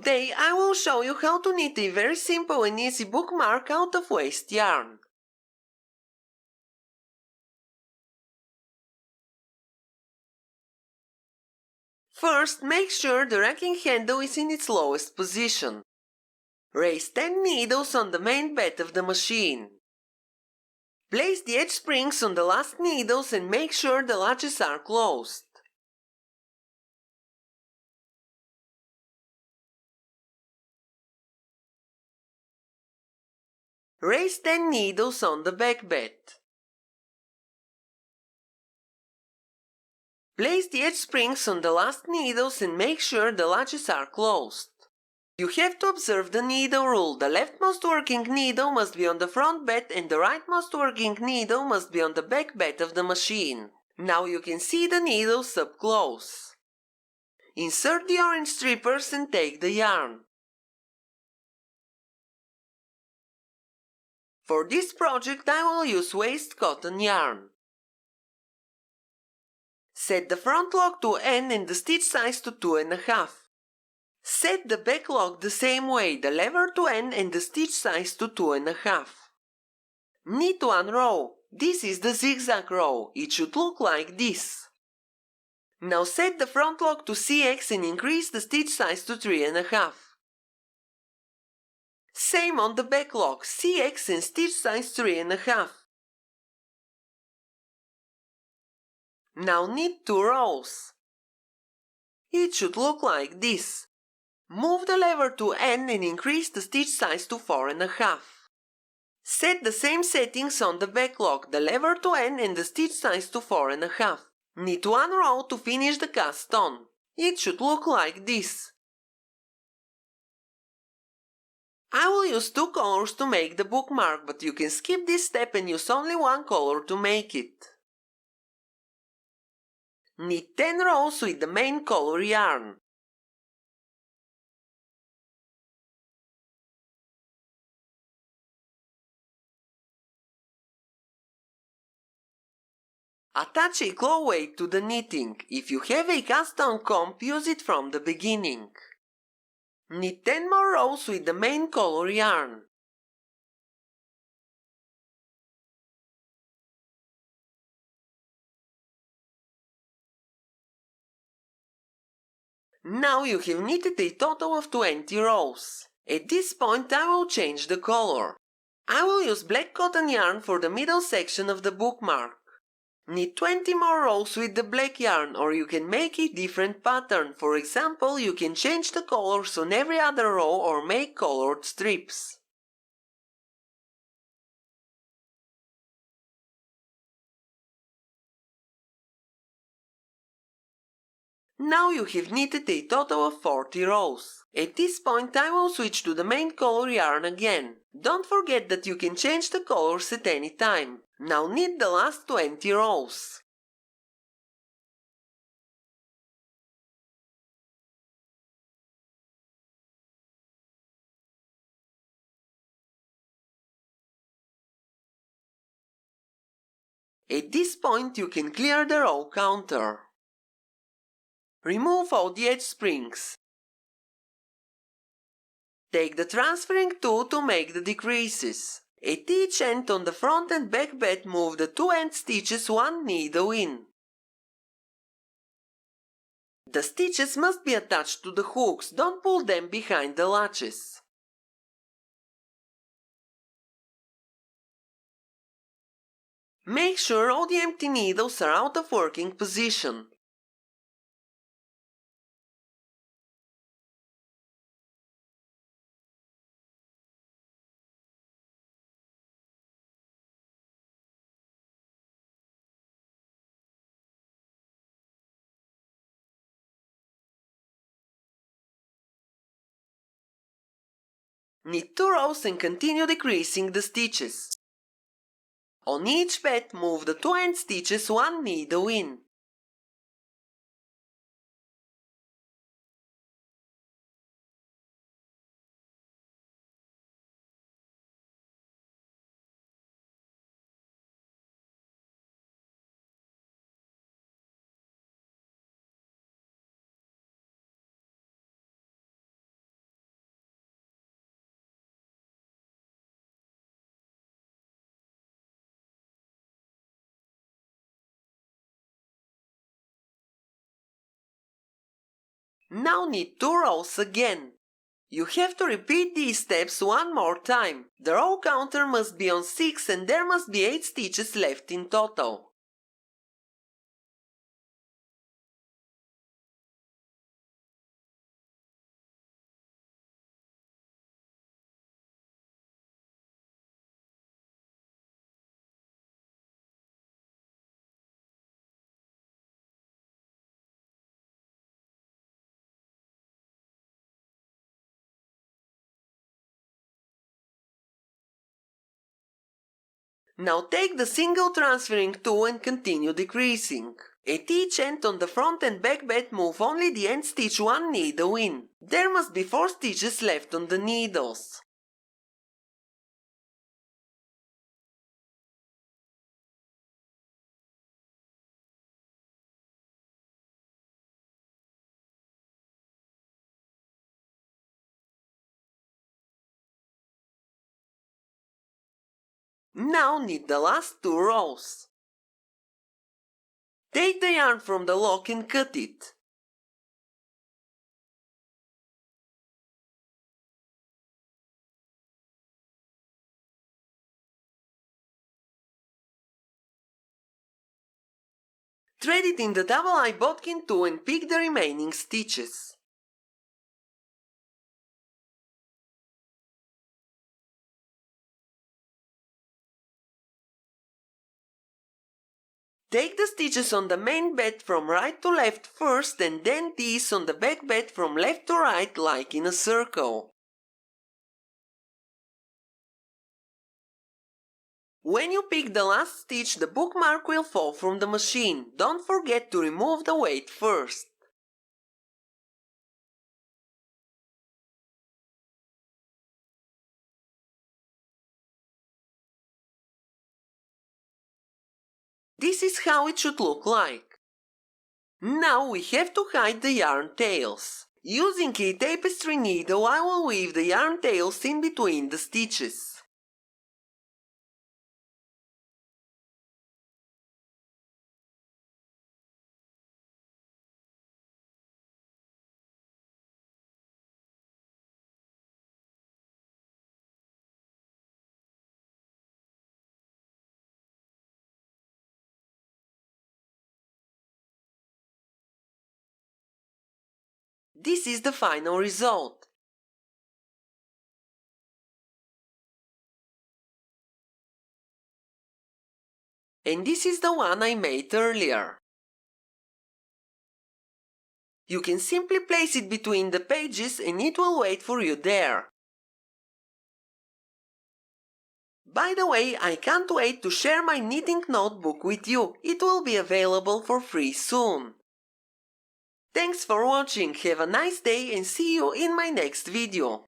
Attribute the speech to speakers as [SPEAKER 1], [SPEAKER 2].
[SPEAKER 1] Today I will show you how to knit a very simple and easy bookmark out of waste yarn. First, make sure the racking handle is in its lowest position. Raise 10 needles on the main bed of the machine. Place the edge springs on the last needles and make sure the latches are closed. Raise 10 needles on the back bed. Place the edge springs on the last needles and make sure the latches are closed. You have to observe the needle rule. The leftmost working needle must be on the front bed and the rightmost working needle must be on the back bed of the machine. Now you can see the needles up close. Insert the orange strippers and take the yarn. For this project I will use waste cotton yarn. Set the front lock to N and the stitch size to 2.5. Set the back lock the same way, the lever to N and the stitch size to 2.5. Knit one row. This is the zigzag row. It should look like this. Now set the front lock to CX and increase the stitch size to 3.5. Same on the back lock, CX and stitch size 3.5. Now knit 2 rows. It should look like this. Move the lever to N and increase the stitch size to 4.5. Set the same settings on the back lock, the lever to N and the stitch size to 4.5. Knit 1 row to finish the cast on. It should look like this. I will use 2 colors to make the bookmark, but you can skip this step and use only 1 color to make it. Knit 10 rows with the main color yarn. Attach a claw weight to the knitting. If you have a cast-on comb, use it from the beginning. Knit 10 more rows with the main color yarn. Now you have knitted a total of 20 rows. At this point I will change the color. I will use black cotton yarn for the middle section of the bookmark. Knit 20 more rows with the black yarn, or you can make a different pattern. For example, you can change the colors on every other row or make colored strips. Now you have knitted a total of 40 rows. At this point I will switch to the main color yarn again. Don't forget that you can change the colors at any time. Now knit the last 20 rows. At this point you can clear the row counter. Remove all the edge springs. Take the transferring tool to make the decreases. At each end on the front and back bed move the 2 end stitches 1 needle in. The stitches must be attached to the hooks, don't pull them behind the latches. Make sure all the empty needles are out of working position. Knit 2 rows and continue decreasing the stitches. On each bed move the 2 end stitches 1 needle in. Now knit 2 rows again. You have to repeat these steps one more time. The row counter must be on 6 and there must be 8 stitches left in total. Now take the single transferring tool and continue decreasing. At each end on the front and back bed move only the end stitch 1 needle in. There must be 4 stitches left on the needles. Now knit the last 2 rows. Take the yarn from the lock and cut it. Thread it in the double-eye bodkin tool and pick the remaining stitches. Take the stitches on the main bed from right to left first and then these on the back bed from left to right like in a circle. When you pick the last stitch, the bookmark will fall from the machine. Don't forget to remove the weight first. This is how it should look like. Now we have to hide the yarn tails. Using a tapestry needle, I will weave the yarn tails in between the stitches. This is the final result. And this is the one I made earlier. You can simply place it between the pages and it will wait for you there. By the way, I can't wait to share my knitting notebook with you. It will be available for free soon. Thanks for watching, have a nice day and see you in my next video.